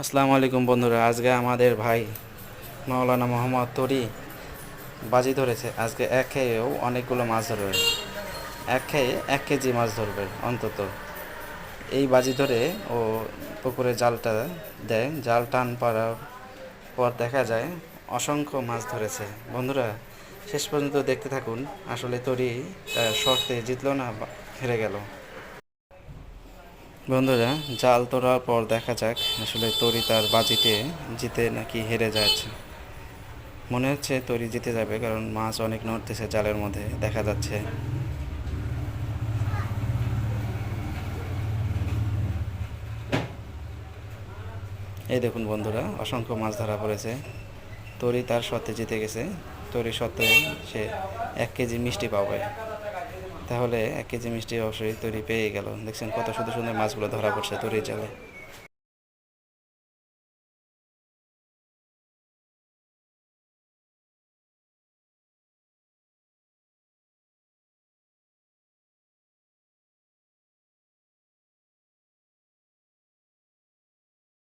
আসসালামু আলাইকুম বন্ধুরা, আজকে আমাদের ভাই মাওলানা মোহাম্মদ তরি বাজি ধরেছে। আজকে এক খেয়েও অনেকগুলো মাছ ধরবে। এক খেয়ে 1 কেজি মাছ ধরবে অন্তত। এই বাজি ধরে ও পুকুরে জালটা দেয়। জাল টান পাড়ার পর দেখা যায় অসংখ্য মাছ ধরেছে। বন্ধুরা, শেষ পর্যন্ত দেখতে থাকুন। আসলে তরি তার শর্তে জিতলো না হেরে গেল। বন্ধুরা, জাল তোলার পর দেখা যাক আসলে তরি তার বাজিতে জিতে নাকি হেরে যাচ্ছে। মনে হচ্ছে তরি জিতে যাবে, কারণ মাছ অনেক নড়তেছে জালের মধ্যে দেখা যাচ্ছে। এই দেখুন বন্ধুরা, অসংখ্য মাছ ধরা পড়েছে। তরি তার সত্ত্বে জিতে গেছে। তরি সত্ত্বে সে 1 কেজি মিষ্টি পাবে। তাহলে 1 কেজি মিষ্টি অবশ্যই তরি পেয়ে গেল। দেখছেন কত সুন্দর সুন্দর মাছগুলো ধরা পড়ছে তরির জালে।